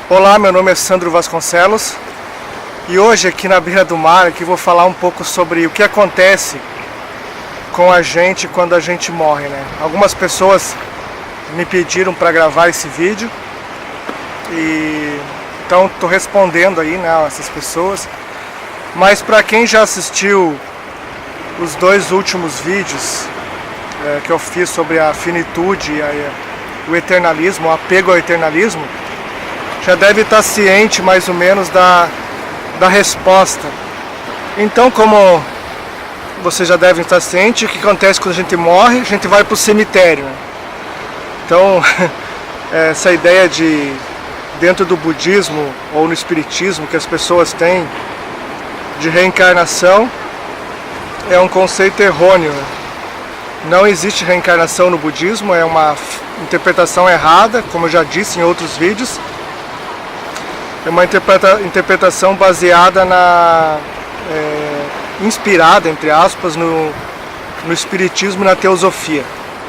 Olá, meu nome é Sandro Vasconcelos e hoje aqui na beira do mar aqui vou falar um pouco sobre o que acontece com a gente quando a gente morre, né? Algumas pessoas me pediram para gravar esse vídeo e então estou respondendo aí, né, essas pessoas. Mas para quem já assistiu os dois últimos vídeos que eu fiz sobre a finitude e o eternalismo, o apego ao eternalismo, já deve estar ciente mais ou menos da resposta. Então, como vocês já devem estar cientes, o que acontece quando a gente morre? A gente vai para o cemitério, né? Então, essa ideia de, dentro do budismo ou no espiritismo que as pessoas têm de reencarnação, é um conceito errôneo, né? Não existe reencarnação no budismo, é uma interpretação errada, como eu já disse em outros vídeos. É uma interpretação baseada inspirada, entre aspas, no espiritismo e na teosofia.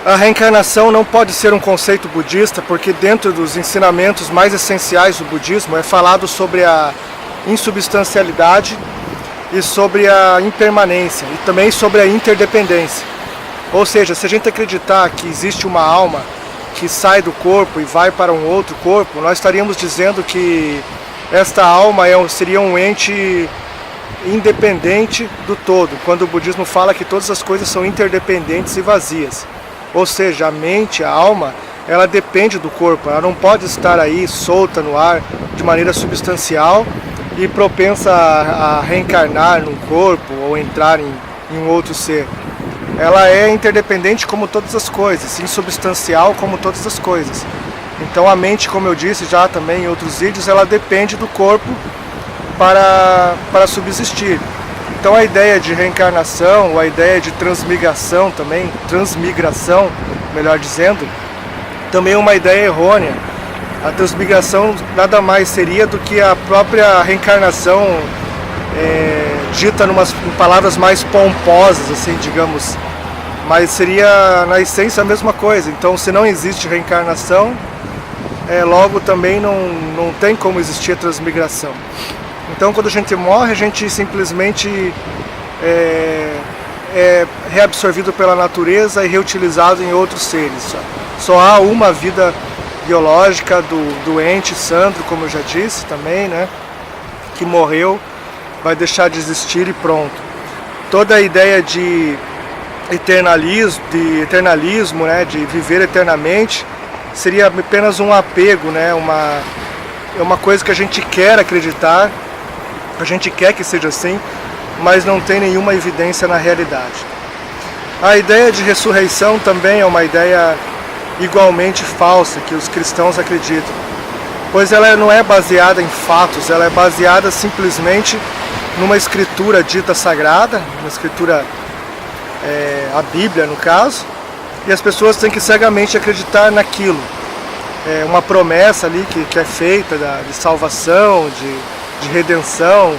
A reencarnação não pode ser um conceito budista, porque dentro dos ensinamentos mais essenciais do budismo é falado sobre a insubstancialidade e sobre a impermanência, e também sobre a interdependência. Ou seja, se a gente acreditar que existe uma alma que sai do corpo e vai para um outro corpo, nós estaríamos dizendo que esta alma seria um ente independente do todo, quando o budismo fala que todas as coisas são interdependentes e vazias. Ou seja, a mente, a alma, ela depende do corpo, ela não pode estar aí solta no ar de maneira substancial e propensa a reencarnar num corpo ou entrar em um outro ser. Ela é interdependente como todas as coisas, insubstancial como todas as coisas. Então a mente, como eu disse já também em outros vídeos, ela depende do corpo para subsistir. Então a ideia de reencarnação, ou a ideia de transmigração também, transmigração, melhor dizendo, também é uma ideia errônea. A transmigração nada mais seria do que a própria reencarnação dita em palavras mais pomposas, assim, digamos, mas seria na essência a mesma coisa. Então, se não existe reencarnação, logo também não tem como existir a transmigração. Então, quando a gente morre, a gente simplesmente é reabsorvido pela natureza e reutilizado em outros seres. Só há uma vida biológica do ente Sandro, como eu já disse também, né, que morreu, vai deixar de existir e pronto. Toda a ideia de eternalismo, né, de viver eternamente, seria apenas um apego, né, é uma coisa que a gente quer acreditar, a gente quer que seja assim, mas não tem nenhuma evidência na realidade. A ideia de ressurreição também é uma ideia igualmente falsa que os cristãos acreditam, pois ela não é baseada em fatos, ela é baseada simplesmente numa escritura dita sagrada, uma escritura, a Bíblia no caso, e as pessoas têm que cegamente acreditar naquilo. É uma promessa ali que é feita de salvação, de redenção,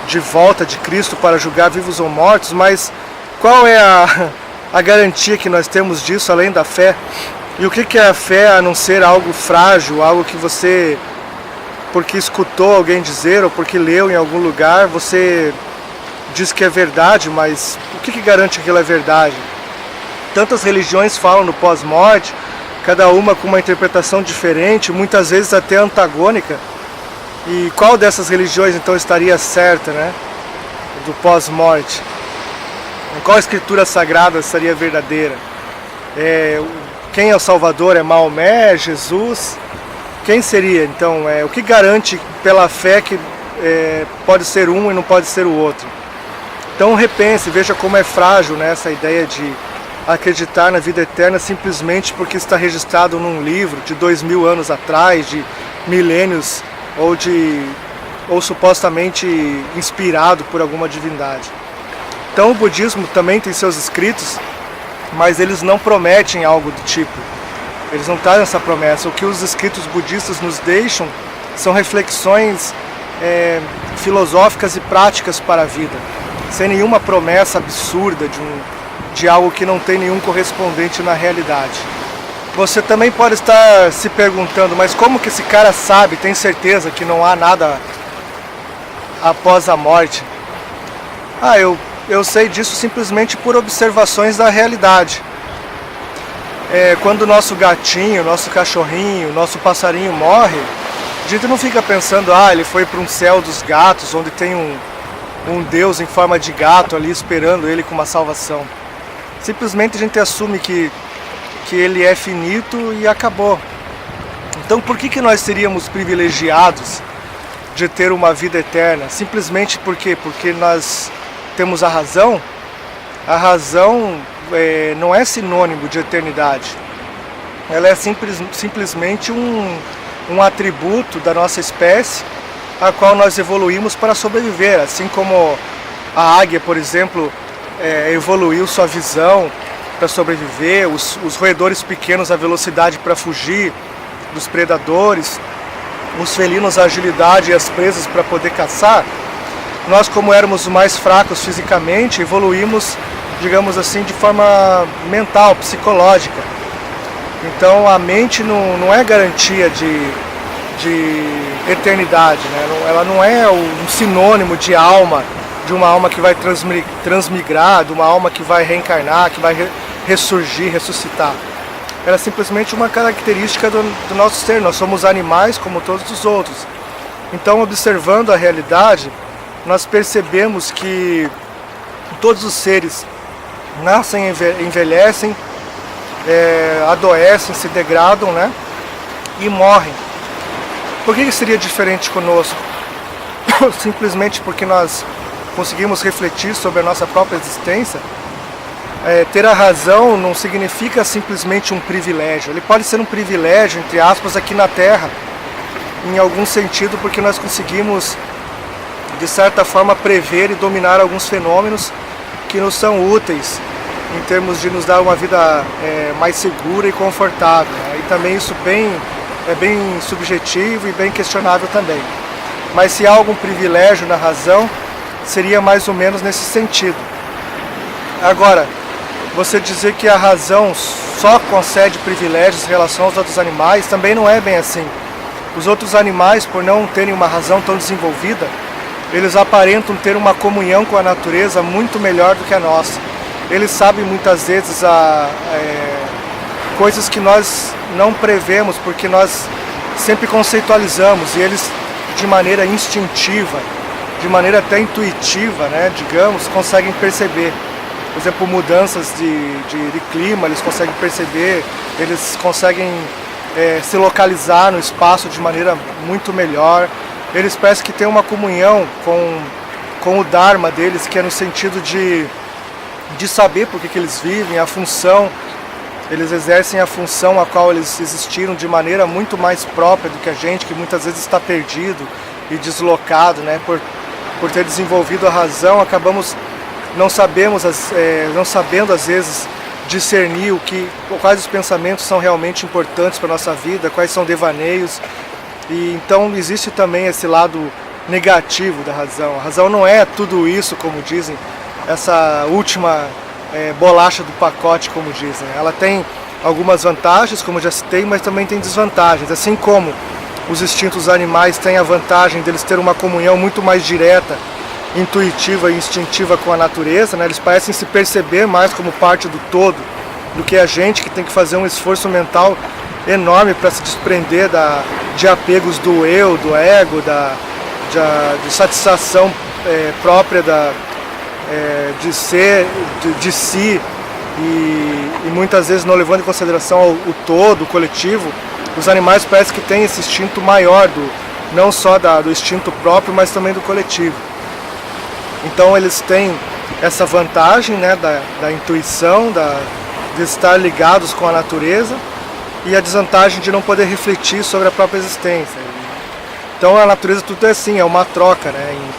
de volta de Cristo para julgar vivos ou mortos, mas qual é a garantia que nós temos disso além da fé? E o que é a fé a não ser algo frágil, algo que você, porque escutou alguém dizer ou porque leu em algum lugar, você diz que é verdade, mas o que garante que aquilo é verdade? Tantas religiões falam no pós-morte, cada uma com uma interpretação diferente, muitas vezes até antagônica. E qual dessas religiões então estaria certa, né? Do pós-morte? Qual escritura sagrada seria verdadeira? Quem é o Salvador? É Maomé? É Jesus? Quem seria? Então, o que garante pela fé que pode ser um e não pode ser o outro? Então repense, veja como é frágil, né, essa ideia de acreditar na vida eterna simplesmente porque está registrado num livro de 2000 anos atrás, de milênios, ou supostamente inspirado por alguma divindade. Então o budismo também tem seus escritos, mas eles não prometem algo do tipo. Eles não trazem essa promessa. O que os escritos budistas nos deixam são reflexões filosóficas e práticas para a vida, sem nenhuma promessa absurda de algo que não tem nenhum correspondente na realidade. Você também pode estar se perguntando, mas como que esse cara sabe, tem certeza que não há nada após a morte? Eu sei disso simplesmente por observações da realidade. Quando o nosso gatinho, nosso cachorrinho, nosso passarinho morre, a gente não fica pensando, ele foi para um céu dos gatos, onde tem um Deus em forma de gato ali esperando ele com uma salvação. Simplesmente a gente assume que ele é finito e acabou. Então por que nós seríamos privilegiados de ter uma vida eterna? Simplesmente porque nós temos a razão? A razão não é sinônimo de eternidade. Ela é simplesmente um atributo da nossa espécie, a qual nós evoluímos para sobreviver. Assim como a águia, por exemplo, evoluiu sua visão para sobreviver, os roedores pequenos a velocidade para fugir dos predadores, os felinos a agilidade e as presas para poder caçar. Nós, como éramos os mais fracos fisicamente, evoluímos, digamos assim, de forma mental, psicológica. Então a mente não é garantia de eternidade, né? Ela não é um sinônimo de alma, de uma alma que vai transmigrar, de uma alma que vai reencarnar, que vai ressurgir, ressuscitar. Ela é simplesmente uma característica do nosso ser. Nós somos animais como todos os outros. Então, observando a realidade, nós percebemos que todos os seres nascem, envelhecem, adoecem, se degradam, né? E morrem. Por que seria diferente conosco? Simplesmente porque nós conseguimos refletir sobre a nossa própria existência. Ter a razão não significa simplesmente um privilégio. Ele pode ser um privilégio, entre aspas, aqui na Terra, em algum sentido, porque nós conseguimos, de certa forma, prever e dominar alguns fenômenos que nos são úteis em termos de nos dar uma vida mais segura e confortável. E também isso é bem subjetivo e bem questionável também. Mas se há algum privilégio na razão, seria mais ou menos nesse sentido. Agora, você dizer que a razão só concede privilégios em relação aos outros animais também não é bem assim. Os outros animais, por não terem uma razão tão desenvolvida, eles aparentam ter uma comunhão com a natureza muito melhor do que a nossa. Eles sabem muitas vezes coisas que nós não prevemos, porque nós sempre conceitualizamos, e eles, de maneira instintiva, de maneira até intuitiva, né, digamos, conseguem perceber. Por exemplo, mudanças de clima, eles conseguem perceber, eles conseguem se localizar no espaço de maneira muito melhor. Eles parecem que têm uma comunhão com o Dharma deles, que é no sentido de saber por que eles vivem, a função. Eles exercem a função a qual eles existiram de maneira muito mais própria do que a gente, que muitas vezes está perdido e deslocado, né? Por ter desenvolvido a razão, acabamos não sabendo às vezes discernir quais os pensamentos são realmente importantes para a nossa vida, quais são devaneios. E então existe também esse lado negativo da razão. A razão não é tudo isso, como dizem, essa última bolacha do pacote, como dizem. Ela tem algumas vantagens, como já citei, mas também tem desvantagens. Assim como os instintos animais têm a vantagem deles terem uma comunhão muito mais direta, intuitiva e instintiva com a natureza, né? Eles parecem se perceber mais como parte do todo do que a gente, que tem que fazer um esforço mental enorme para se desprender de apegos do eu, do ego, de satisfação própria de ser, de si, e muitas vezes não levando em consideração o todo, o coletivo. Os animais parecem que têm esse instinto maior, não só do instinto próprio, mas também do coletivo. Então eles têm essa vantagem, né, da intuição, de estar ligados com a natureza, e a desvantagem de não poder refletir sobre a própria existência. Então a natureza tudo é assim, é uma troca, né? E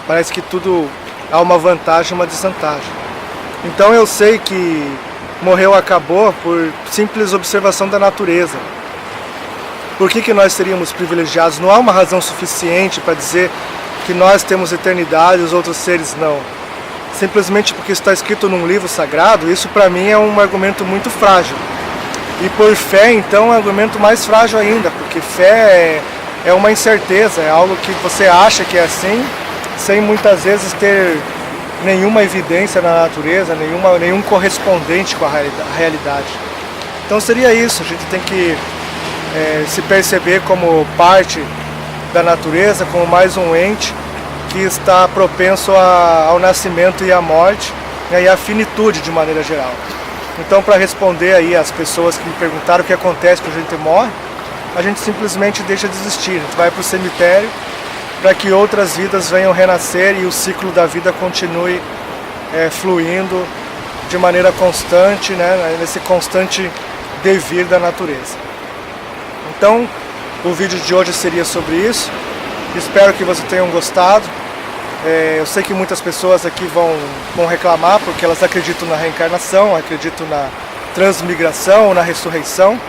parece que tudo há uma vantagem e uma desvantagem. Então eu sei que morreu, acabou por simples observação da natureza. Por que nós seríamos privilegiados? Não há uma razão suficiente para dizer que nós temos eternidade e os outros seres não. Simplesmente porque está escrito num livro sagrado, isso para mim é um argumento muito frágil. E por fé, então, é um argumento mais frágil ainda, porque fé é uma incerteza, é algo que você acha que é assim, sem muitas vezes ter nenhuma evidência na natureza, nenhum correspondente com a realidade. Então seria isso, a gente tem que se perceber como parte da natureza, como mais um ente que está propenso ao nascimento e à morte, e à finitude de maneira geral. Então, para responder aí às pessoas que me perguntaram o que acontece quando a gente morre, a gente simplesmente deixa de existir, a gente vai para o cemitério para que outras vidas venham renascer e o ciclo da vida continue fluindo de maneira constante, né, nesse constante devir da natureza. Então, o vídeo de hoje seria sobre isso. Espero que vocês tenham gostado. Eu sei que muitas pessoas aqui vão reclamar porque elas acreditam na reencarnação, acreditam na transmigração, na ressurreição,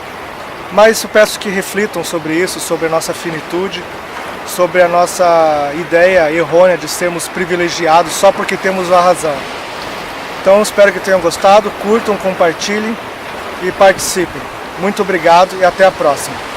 mas eu peço que reflitam sobre isso, sobre a nossa finitude, sobre a nossa ideia errônea de sermos privilegiados só porque temos a razão. Então espero que tenham gostado, curtam, compartilhem e participem. Muito obrigado e até a próxima.